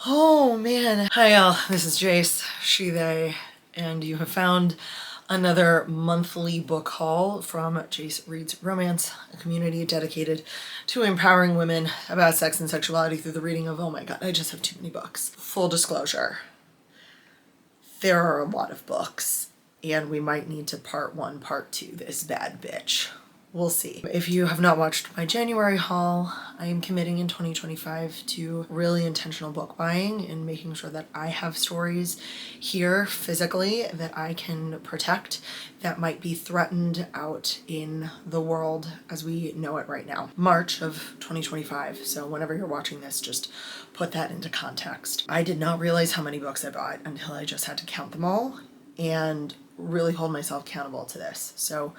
Oh man. Hi y'all, this is Jace, she, they, and you have found another monthly book haul from Jace Reads Romance, a community dedicated to empowering women about sex and sexuality through the reading of, oh my god, I just have too many books. Full disclosure, there are a lot of books, and we might need to part one, part two this bad bitch. We'll see. If you have not watched my January haul, I am committing in 2025 to really intentional book buying and making sure that I have stories here physically that I can protect that might be threatened out in the world as we know it right now. March of 2025, so whenever you're watching this, just put that into context. I did not realize how many books I bought until I just had to count them all and really hold myself accountable to this. So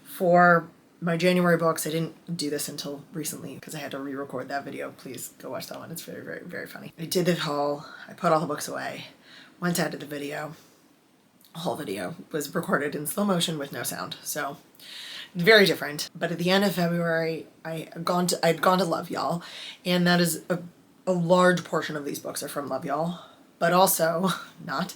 for my January books, I didn't do this until recently because I had to re-record that video. Please go watch that one. It's very, very, very funny. I did the haul. I put all the books away. Went to edit the video. The whole video was recorded in slow motion with no sound. So very different. But at the end of February, I'd gone to Love Y'all, and that is a large portion of these books are from Love Y'all, but also not.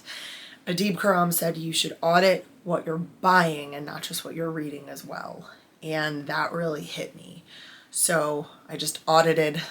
Adib Khorram said you should audit what you're buying and not just what you're reading as well. And that really hit me. So I just audited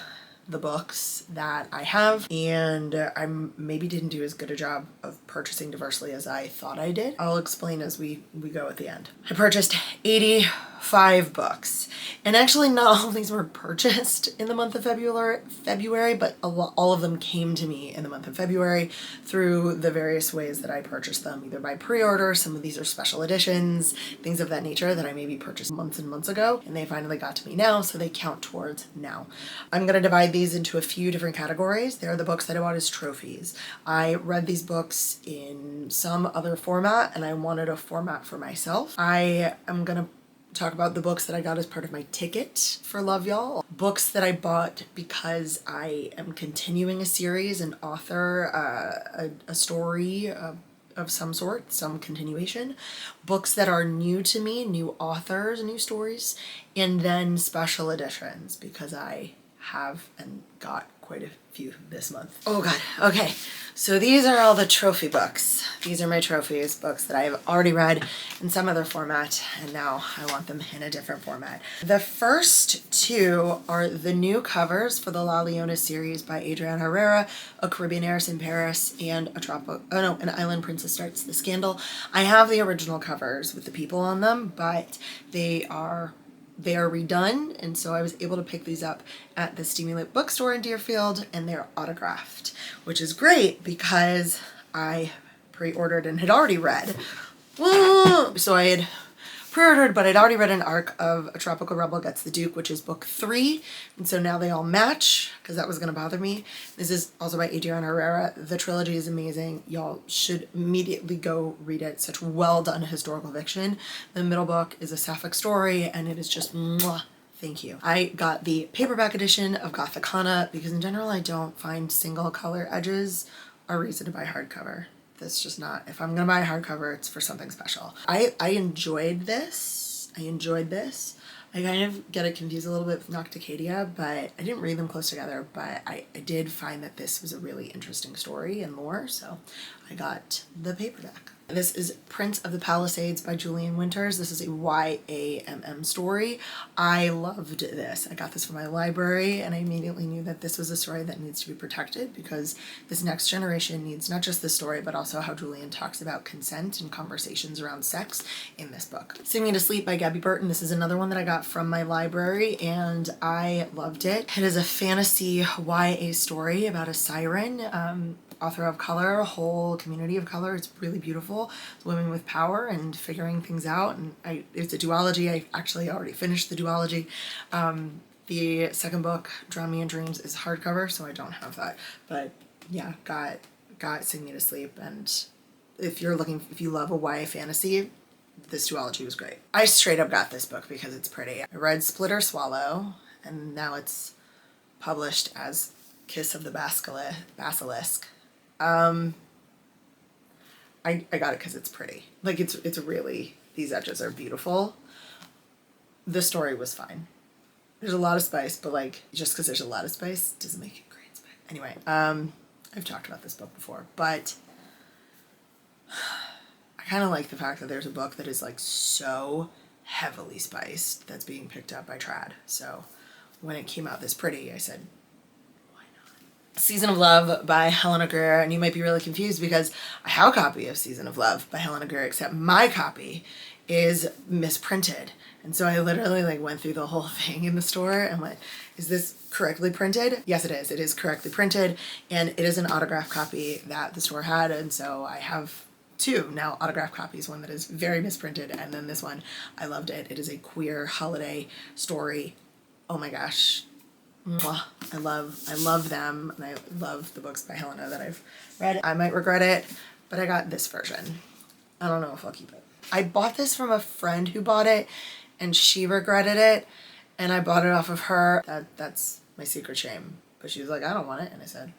the books that I have, and I maybe didn't do as good a job of purchasing diversely as I thought I did. I'll explain as we go at the end. I purchased 85 books, and actually not all of these were purchased in the month of February, but all of them came to me in the month of February through the various ways that I purchased them, either by pre-order. Some of these are special editions, things of that nature that I maybe purchased months and months ago, and they finally got to me now, so they count towards now. I'm gonna divide these into a few different categories. There are the books that I bought as trophies. I read these books in some other format, and I wanted a format for myself. I am gonna talk about the books that I got as part of my ticket for Love Y'all. Books that I bought because I am continuing a series, an author, a story of some sort, some continuation. Books that are new to me, new authors, new stories, and then special editions because I have and got quite a few this month. Oh god, okay. So these are all the trophy books. These are my trophies, books that I have already read in some other format, and now I want them in a different format. The first two are the new covers for the La Leona series by Adriana Herrera, A Caribbean Heiress in Paris, and An Island Princess Starts the Scandal. I have the original covers with the people on them, but they are redone, and so I was able to pick these up at the Steamy Lip bookstore in Deerfield, and they're autographed, which is great because I pre-ordered and had already read. So I had pre-ordered, but I'd already read an arc of A Tropical Rebel Gets the Duke, which is book 3, and so now they all match because that was going to bother me. This is also by Adriana Herrera. The trilogy is amazing. Y'all should immediately go read it. Such well done historical fiction. The middle book is a sapphic story, and it is just mwah. Thank you. I got the paperback edition of Gothicana because in general I don't find single color edges a reason to buy hardcover. That's just not, if I'm gonna buy a hardcover, it's for something special. I enjoyed this. I kind of get it confused a little bit with Nocticadia, but I didn't read them close together, but I did find that this was a really interesting story and lore, so I got the paperback. This is Prince of the Palisades by Julian Winters. This is a YAMM story. I loved this. I got this from my library, and I immediately knew that this was a story that needs to be protected because this next generation needs not just the story, but also how Julian talks about consent and conversations around sex in this book. Sing Me to Sleep by Gabby Burton. This is another one that I got from my library, and I loved it. It is a fantasy YA story about a siren, author of color, a whole community of color. It's really beautiful. It's women with power and figuring things out. And it's a duology. I actually already finished the duology. The second book, Drown Me in Dreams, is hardcover, so I don't have that. But yeah, got Sing Me to Sleep. And if you love a YA fantasy, this duology was great. I straight up got this book because it's pretty. I read Split or Swallow, and now it's published as Kiss of the Basilisk. I got it because it's pretty. Like, it's really, these edges are beautiful. The story was fine. There's a lot of spice, but like, just because there's a lot of spice doesn't make it great spice. Anyway, I've talked about this book before, but I kind of like the fact that there's a book that is like so heavily spiced that's being picked up by Trad. So when it came out this pretty, I said, why not? Season of Love by Helena Greer, and you might be really confused because I have a copy of Season of Love by Helena Greer, except my copy is misprinted. And so I literally like went through the whole thing in the store and went, is this correctly printed? Yes, it is. It is correctly printed, and it is an autographed copy that the store had, and so I have two now autographed copies, one that is very misprinted, and then this one. I loved it. It is a queer holiday story. Oh my gosh. Mwah. I love them, and I love the books by Helena that I've read. I might regret it, but I got this version. I don't know if I'll keep it. I bought this from a friend who bought it, and she regretted it, and I bought it off of her. That's my secret shame. But she was like, I don't want it, and I said,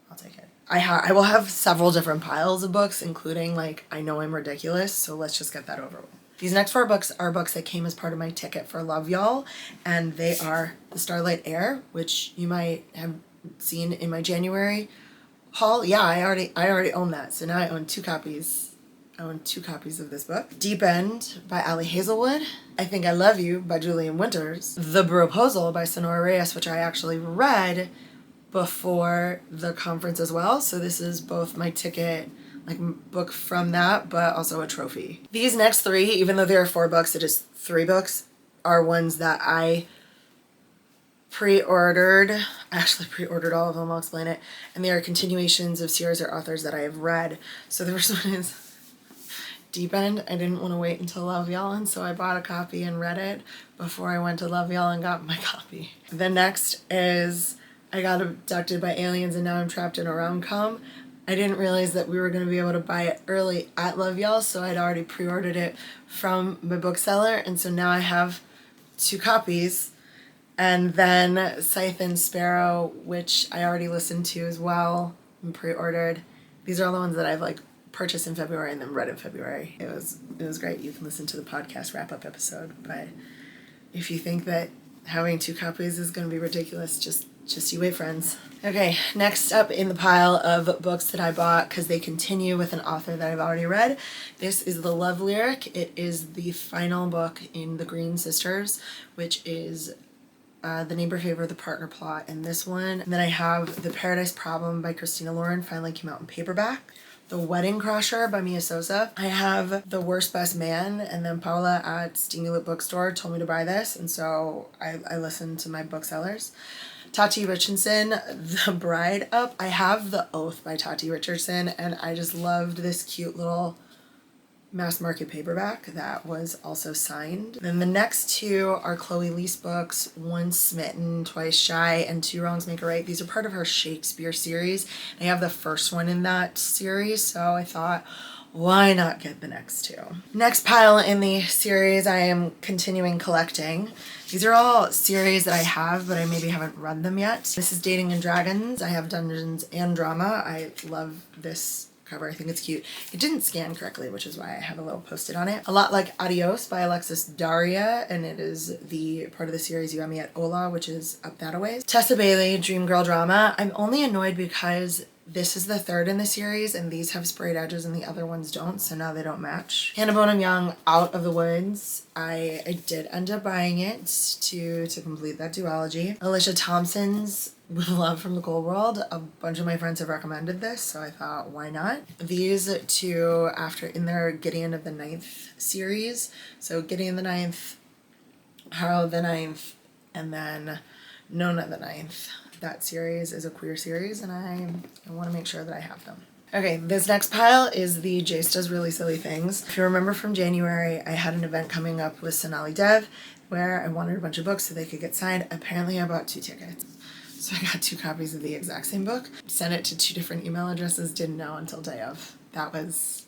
I'll take it. I will have several different piles of books, including like I Know I'm Ridiculous, so let's just get that over with. These next 4 books are books that came as part of my ticket for Love Y'all, and they are The Starlight Heir, which you might have seen in my January haul. Yeah, I already own that, so now I own 2 copies. I own 2 copies of this book. Deep End by Ali Hazelwood. I Think I Love You by Julian Winters. The Proposal by Sonora Reyes, which I actually read before the conference as well. So this is both my ticket, like book from that, but also a trophy. These next 3, even though there are 4 books, it is 3 books, are ones that I pre-ordered. I actually pre-ordered all of them, I'll explain it. And they are continuations of series or authors that I have read. So the first one is Deep End. I didn't want to wait until Love Y'all, and so I bought a copy and read it before I went to Love Y'all and got my copy. The next is I Got Abducted by Aliens and Now I'm Trapped in a Rom-Com. I didn't realize that we were going to be able to buy it early at Love Y'all, so I'd already pre-ordered it from my bookseller, and so now I have 2 copies. And then Scythe and Sparrow, which I already listened to as well and pre-ordered. These are all the ones that I've like purchased in February and then read in February. It was great. You can listen to the podcast wrap-up episode, but if you think that having 2 copies is going to be ridiculous, just you wait, friends. Okay, next up in the pile of books that I bought because they continue with an author that I've already read. This is The Love Lyric. It is the final book in The Green Sisters, which is The Neighbor Favor, The Partner Plot, and this one. And then I have The Paradise Problem by Christina Lauren, finally came out in paperback. The Wedding Crasher by Mia Sosa. I have The Worst Best Man, and then Paula at Steamy Lip Bookstore told me to buy this, and so I listened to my booksellers. Tati Richardson, The Bride Up. I have The Oath by Tati Richardson, and I just loved this cute little mass market paperback that was also signed. Then the next 2 are Chloe Lease books, Once Smitten, Twice Shy, and Two Wrongs Make a Right. These are part of her Shakespeare series. I have the first one in that series, so I thought, why not get the next 2? Next pile in the series I am continuing collecting. These are all series that I have, but I maybe haven't read them yet. This is Dating and Dragons. I have Dungeons and Drama. I love this cover. I think it's cute. It didn't scan correctly, which is why I have a little post-it on it. A Lot Like Adios by Alexis Daria, and it is the part of the series You Got Me at Ola, which is up that a ways. Tessa Bailey, Dream Girl Drama. I'm only annoyed because this is the 3rd in the series, and these have sprayed edges and the other ones don't, so now they don't match. Hannah Bonham Young, Out of the Woods. I did end up buying it to complete that duology. Alicia Thompson's With Love from the Cold World. A bunch of my friends have recommended this, so I thought, why not? These 2 after in their Gideon of the Ninth series. So Gideon the Ninth, Harold the Ninth, and then Nona the Ninth. That series is a queer series, and I want to make sure that I have them. Okay, this next pile is the Jace Does Really Silly Things. If you remember from January, I had an event coming up with Sonali Dev where I wanted a bunch of books so they could get signed. Apparently I bought 2 tickets. So I got 2 copies of the exact same book. Sent it to 2 different email addresses, didn't know until day of. That was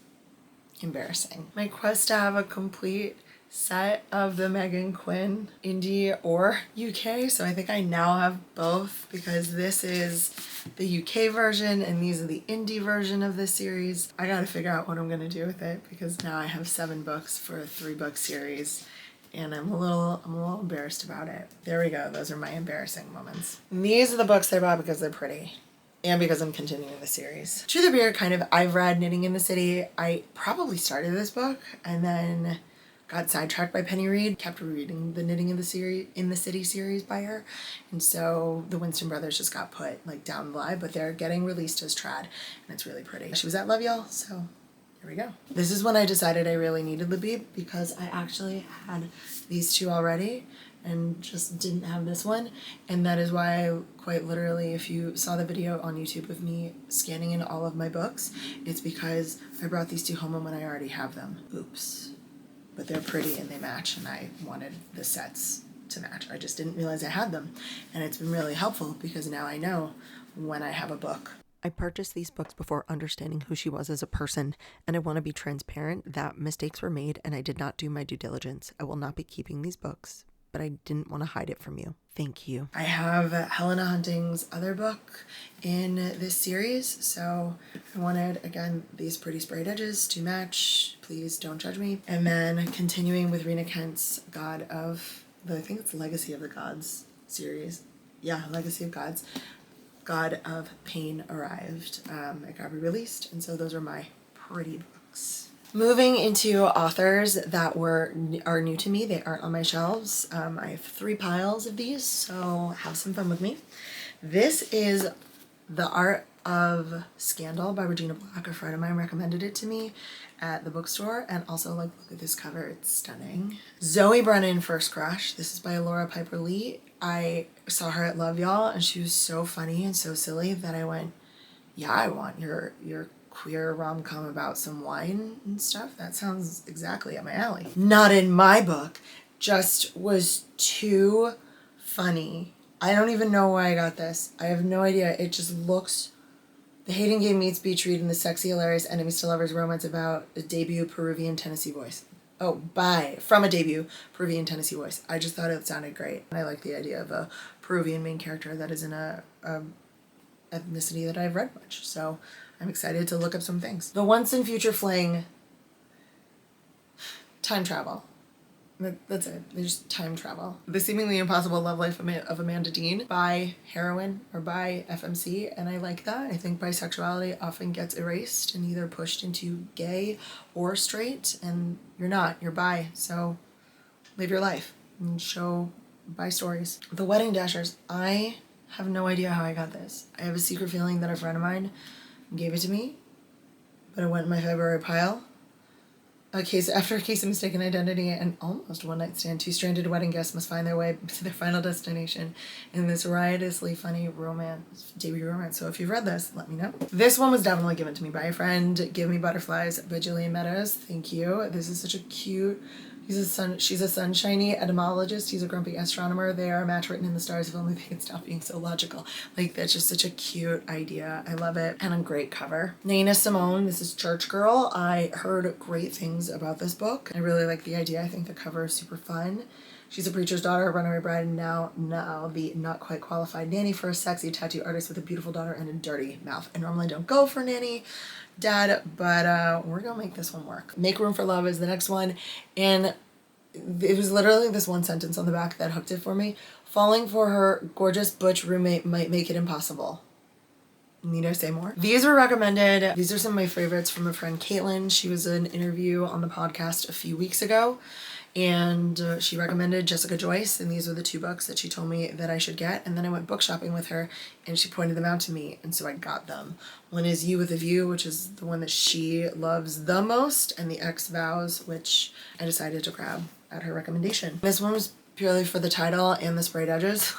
embarrassing. My quest to have a complete set of the Megan Quinn indie or UK, so I think I now have both because this is the UK version and these are the indie version of this series. I gotta figure out what I'm gonna do with it because now I have 7 books for a 3-book series and I'm a little embarrassed about it. There we go, those are my embarrassing moments. And these are the books I bought because they're pretty. and because I'm continuing the series. Truth or Beer, kind of, I've read Knitting in the City. I probably started this book and then got sidetracked by Penny Reid, kept reading the Knitting in the City series by her, and so the Winston brothers just got put like down the line, but they're getting released as trad, and it's really pretty. She was at Love Y'all, so here we go. This is when I decided I really needed Libby, because I actually had these two already and just didn't have this one, and that is why I quite literally, if you saw the video on YouTube of me scanning in all of my books, it's because I brought these two home when I already have them. Oops. But they're pretty and they match, and I wanted the sets to match. I just didn't realize I had them, and it's been really helpful because now I know when I have a book. I purchased these books before understanding who she was as a person, and I want to be transparent that mistakes were made and I did not do my due diligence. I will not be keeping these books, but I didn't want to hide it from you. Thank you. I have Helena Hunting's other book in this series, so I wanted, again, these pretty sprayed edges to match. Please don't judge me. And then continuing with Rena Kent's I think it's Legacy of the Gods series. Yeah, Legacy of Gods. God of Pain arrived. It got re-released, and so those are my pretty books. Moving into authors that are new to me. They aren't on my shelves. I have 3 piles of these, so have some fun with me. This is The Art of Scandal by Regina Black. A friend of mine recommended it to me at the bookstore, and also look at this cover, it's stunning. Zoe Brennan, First Crush. This is by Laura Piper Lee. I saw her at Love Y'all, and she was so funny and so silly that I went, yeah, I want your queer rom-com about some wine and stuff. That sounds exactly up my alley. Not in my book, just was too funny. I don't even know why I got this. I have no idea. It just looks... The Hating Game meets Beach Read in the sexy, hilarious enemies to lovers romance about a debut Peruvian Tennessee voice. From a debut Peruvian Tennessee voice. I just thought it sounded great. And I like the idea of a Peruvian main character that is in a ethnicity that I've read much. So I'm excited to look up some things. The Once and Future Fling. Time travel. That's it. There's time travel. The Seemingly Impossible Love Life of Amanda Dean by Heroine or by FMC, and I like that. I think bisexuality often gets erased and either pushed into gay or straight, and you're not. You're bi, so live your life and show bi stories. The Wedding Dashers. I have no idea how I got this. I have a secret feeling that a friend of mine gave it to me, but it went in my February pile. After a case of mistaken identity and almost one night stand, 2 stranded wedding guests must find their way to their final destination in this riotously funny debut romance. So if you've read this, let me know. This one was definitely given to me by a friend. Give Me Butterflies by Jillian Meadows. Thank you. This is such a cute... She's a sunshiny etymologist. He's a grumpy astronomer. They are a match written in the stars if only they could stop being so logical. Like, that's just such a cute idea. I love it. And a great cover. Nina Simone, this is Church Girl. I heard great things about this book. I really like the idea. I think the cover is super fun. She's a preacher's daughter, a runaway bride, and now the not quite qualified nanny for a sexy tattoo artist with a beautiful daughter and a dirty mouth. I normally don't go for nanny dad, but we're gonna make this one work. Make Room for Love is the next one, and it was literally this one sentence on the back that hooked it for me. Falling for her gorgeous butch roommate might make it impossible. Need I say more? These were recommended. These are some of my favorites from a friend, Caitlin. She was in an interview on the podcast a few weeks ago, and she recommended Jessica Joyce, and these are the 2 books that she told me that I should get. And then I went book shopping with her, and she pointed them out to me, and so I got them. One is You with a View, which is the one that she loves the most, and The X Vows, which I decided to grab at her recommendation. This one was purely for the title and the sprayed edges.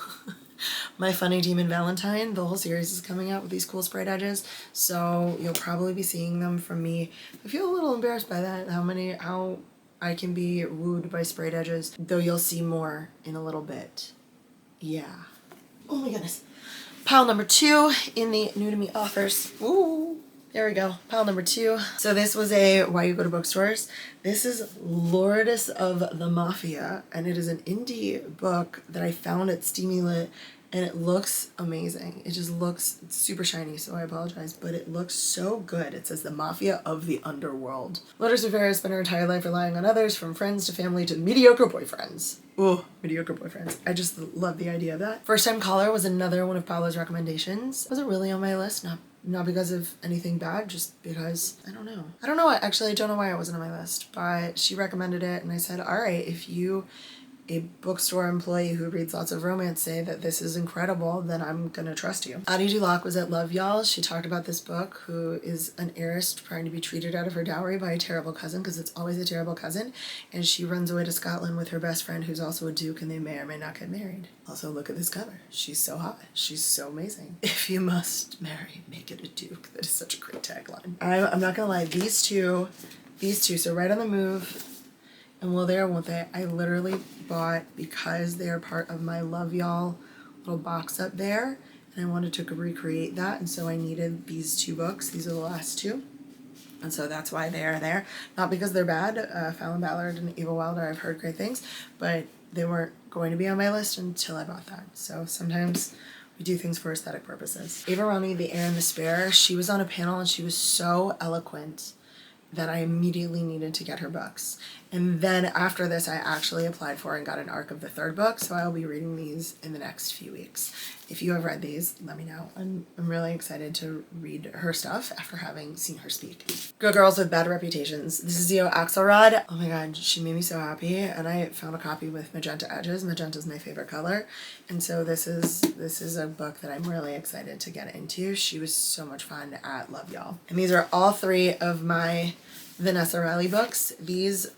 My Funny Demon Valentine, the whole series is coming out with these cool sprayed edges, so you'll probably be seeing them from me. I feel a little embarrassed by that, how I can be wooed by sprayed edges, though you'll see more in a little bit. Yeah. Oh my goodness. Pile number 2 in the new to me authors. Ooh, there we go. Pile number 2. So this was a Why You Go to Bookstores. This is Lordess of the Mafia, and it is an indie book that I found at Steamy Lit, and it looks amazing. It just looks super shiny, so I apologize, but it looks so good. It says the Mafia of the Underworld. Lourdes Rivera spent her entire life relying on others, from friends to family to mediocre boyfriends. Ooh, mediocre boyfriends. I just love the idea of that. First Time Caller was another one of Paula's recommendations. It wasn't really on my list, not because of anything bad, just because, I don't know. Actually, I don't know why it wasn't on my list, but she recommended it, and I said, all right, if you, a bookstore employee who reads lots of romance, say that this is incredible, then I'm gonna trust you. Addie Dulac was at Love Y'all. She talked about this book, who is an heiress trying to be treated out of her dowry by a terrible cousin, because it's always a terrible cousin, and she runs away to Scotland with her best friend, who's also a duke, and they may or may not get married. Also, look at this cover. She's so hot. She's so amazing. If you must marry, make it a duke. That is such a great tagline. I'm not gonna lie, these two, so Right on the Move and Will They or Won't They, I literally bought because they are part of my Love Y'all little box up there, and I wanted to recreate that, and so I needed these two books. These are the last two, and so that's why they are there. Not because they're bad. Fallon Ballard and Eva Wilder, I've heard great things, but they weren't going to be on my list until I bought that. So sometimes we do things for aesthetic purposes. Ava Roney, The Heir and the Spare, she was on a panel and she was so eloquent that I immediately needed to get her books. And then after this, I actually applied for and got an ARC of the third book, so I'll be reading these in the next few weeks. If you have read these, let me know. I'm really excited to read her stuff after having seen her speak. Good Girls with Bad Reputations. This is Zio Axelrod. Oh my god, she made me so happy, and I found a copy with magenta edges. Magenta is my favorite color, and so this is a book that I'm really excited to get into. She was so much fun at Love Y'all. And these are all three of my Vanessa Riley books. These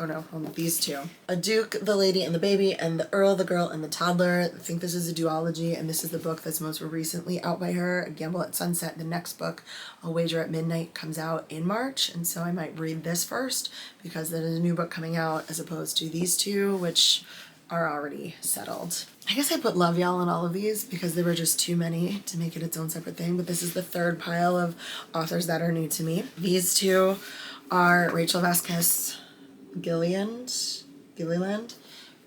two. A Duke, The Lady and the Baby, and The Earl, the Girl, and the Toddler. I think this is a duology, and this is the book that's most recently out by her. A Gamble at Sunset, the next book, A Wager at Midnight, comes out in March, and so I might read this first because there is a new book coming out as opposed to these two, which are already settled. I guess I put Love Y'all in all of these because there were just too many to make it its own separate thing, but this is the third pile of authors that are new to me. These two are Rachel Vasquez Gilliland.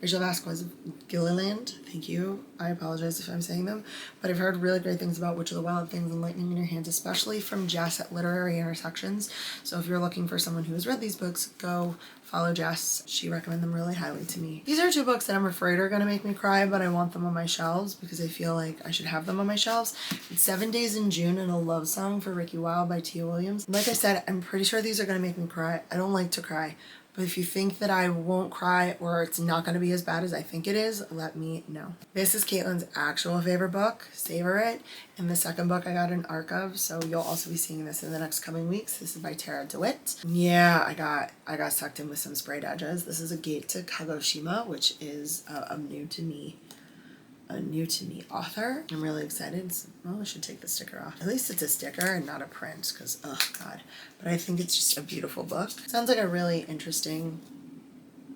Rachel Vasquez Gilliland, thank you. I apologize if I'm saying them, but I've heard really great things about Witch of the Wild Things and Lightning in Your Hands, especially from Jess at Literary Intersections. So if you're looking for someone who has read these books, go follow Jess. She recommended them really highly to me. These are two books that I'm afraid are going to make me cry, but I want them on my shelves because I feel like I should have them on my shelves. It's 7 Days in June and A Love Song for Ricky Wilde by Tia Williams. Like I said, I'm pretty sure these are going to make me cry. I don't like to cry. But if you think that I won't cry or it's not going to be as bad as I think it is, let me know. This is Caitlin's actual favorite book, Savor It, and the second book I got an ARC of, so you'll also be seeing this in the next coming weeks. This is by Tara DeWitt. Yeah, I got sucked in with some sprayed edges. This is A Gate to Kagoshima, which is a new to me author. I'm really excited. Well, I should take the sticker off. At least it's a sticker and not a print because, oh god. But I think it's just a beautiful book. Sounds like a really interesting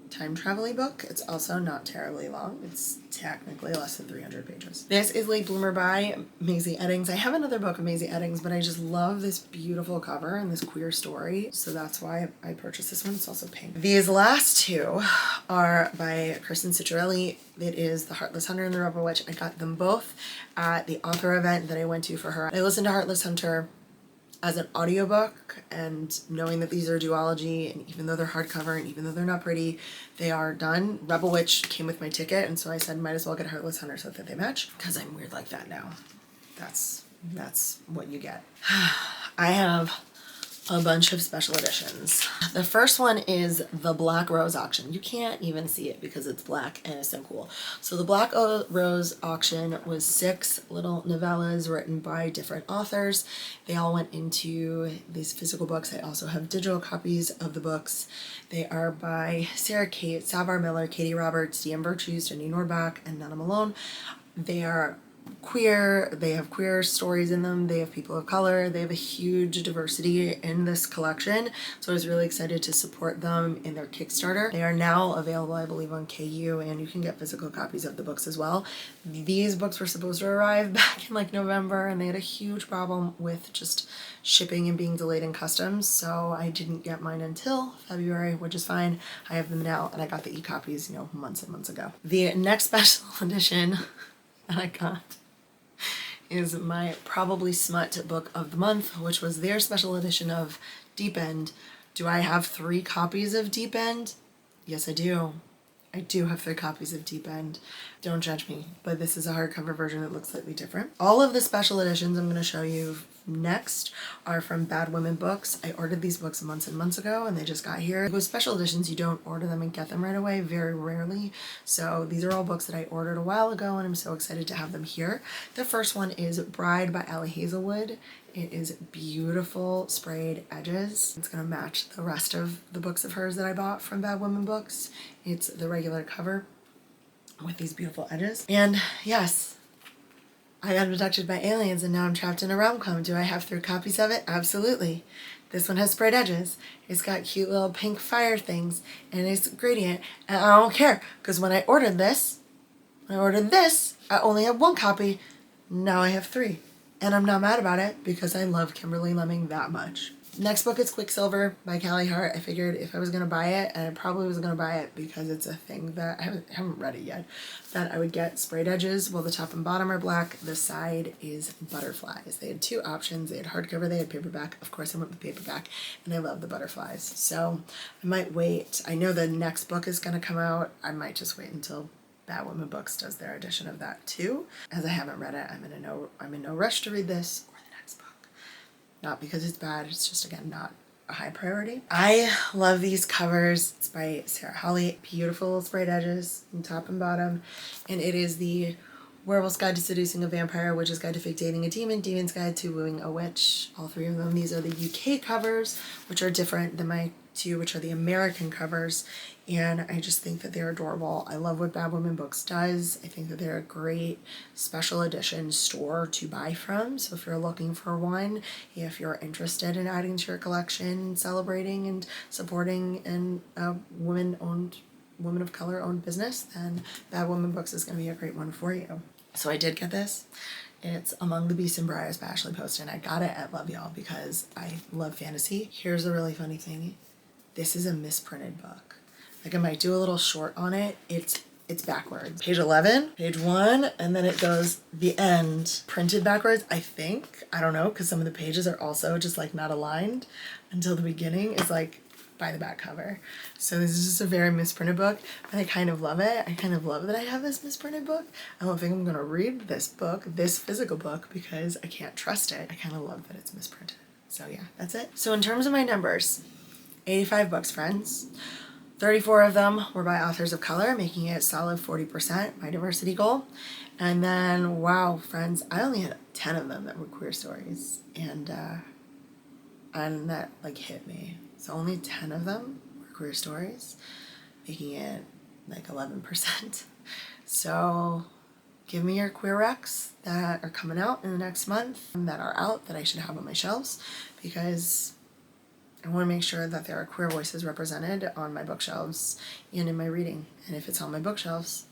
time travel-y book. It's also not terribly long. It's technically less than 300 pages. This is Late Bloomer by Maisie Eddings. I have another book of Maisie Eddings, but I just love this beautiful cover and this queer story, so that's why I purchased this one. It's also pink. These last two are by Kirsten Ciccarelli. It is The Heartless Hunter and The Rebel Witch. I got them both at the author event that I went to for her. I listened to Heartless Hunter as an audiobook, and knowing that these are duology, and even though they're hardcover and even though they're not pretty, they are done. Rebel Witch came with my ticket, and so I said might as well get Heartless Hunter so that they match, because I'm weird like that now. That's what you get. I have a bunch of special editions. The first one is the Black Rose Auction. You can't even see it because it's black and it's so cool. So the Black Rose Auction was 6 little novellas written by different authors. They all went into these physical books. I also have digital copies of the books. They are by Sarah Kate, Savar Miller, Katie Roberts, Deanne Virtues, Jenny Nordbach, and Nana Malone. They are queer, they have queer stories in them, they have people of color, they have a huge diversity in this collection, so I was really excited to support them in their Kickstarter. They are now available, I believe, on KU, and you can get physical copies of the books as well. These books were supposed to arrive back in like November, and they had a huge problem with just shipping and being delayed in customs, so I didn't get mine until February, which is fine. I have them now, and I got the e-copies, months and months ago. The next special edition that I got is my Probably Smut book of the month, which was their special edition of Deep End. Do I have 3 copies of Deep End? Yes, I do. I do have 3 copies of Deep End. Don't judge me, but this is a hardcover version that looks slightly different. All of the special editions I'm going to show you next are from Bad Women Books. I ordered these books months and months ago and they just got here. With special editions, you don't order them and get them right away, very rarely. So these are all books that I ordered a while ago and I'm so excited to have them here. The first one is Bride by Allie Hazelwood. It is beautiful sprayed edges. It's gonna match the rest of the books of hers that I bought from Bad Women Books. It's the regular cover with these beautiful edges. And yes, I got abducted by aliens and now I'm trapped in a rom-com. Do I have 3 copies of it? Absolutely. This one has sprayed edges. It's got cute little pink fire things and it's gradient. And I don't care because when I ordered this, I only had 1 copy. Now I have 3. And I'm not mad about it because I love Kimberly Lemming that much. Next book is Quicksilver by Callie Hart. I figured if I was going to buy it, and I probably was going to buy it because it's a thing that I haven't read it yet, that I would get sprayed edges. Well, the top and bottom are black. The side is butterflies. They had 2 options. They had hardcover, they had paperback. Of course, I went with paperback, and I love the butterflies. So I might wait. I know the next book is going to come out. I might just wait until Bad Women Books does their edition of that too. As I haven't read it, I'm in no rush to read this or the next book. Not because it's bad, it's just, again, not a high priority. I love these covers. It's by Sarah Holly. Beautiful sprayed edges on top and bottom. And it is the Werewolf's Guide to Seducing a Vampire, Witch's Guide to Fake Dating a Demon, Demon's Guide to Wooing a Witch. All 3 of them. These are the UK covers, which are different than my 2, which are the American covers. And I just think that they're adorable. I love what Bad Women Books does. I think that they're a great special edition store to buy from. So if you're looking for one, if you're interested in adding to your collection, celebrating and supporting a women of color owned business, then Bad Women Books is going to be a great one for you. So I did get this. It's Among the Beasts and Briars by Ashley Poston. I got it at Love Y'all because I love fantasy. Here's a really funny thing. This is a misprinted book. Like, I might do a little short on it. It's backwards. Page 11, page 1, and then it goes the end printed backwards, I think. I don't know, because some of the pages are also just like not aligned until the beginning is like by the back cover. So this is just a very misprinted book, but I kind of love it. I kind of love that I have this misprinted book. I don't think I'm going to read this book, this physical book, because I can't trust it. I kind of love that it's misprinted. So yeah, that's it. So in terms of my numbers, 85 books, friends. 34 of them were by authors of color, making it a solid 40%, my diversity goal. And then, wow, friends, I only had 10 of them that were queer stories. And that, like, hit me. So only 10 of them were queer stories, making it, like, 11%. So give me your queer recs that are coming out in the next month, that are out, that I should have on my shelves, because I want to make sure that there are queer voices represented on my bookshelves and in my reading. And if it's on my bookshelves,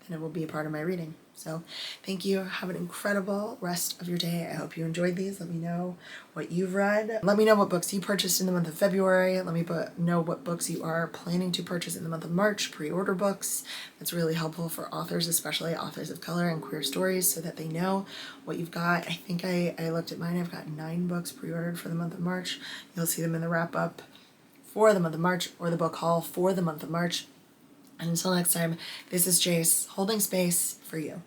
then it will be a part of my reading. So thank you. Have an incredible rest of your day. I hope you enjoyed these. Let me know what you've read. Let me know what books you purchased in the month of February. Let me know what books you are planning to purchase in the month of March. Pre-order books. That's really helpful for authors, especially authors of color and queer stories, so that they know what you've got. I think I looked at mine. I've got 9 books pre-ordered for the month of March. You'll see them in the wrap-up for the month of March, or the book haul for the month of March. And until next time, this is Jace holding space for you.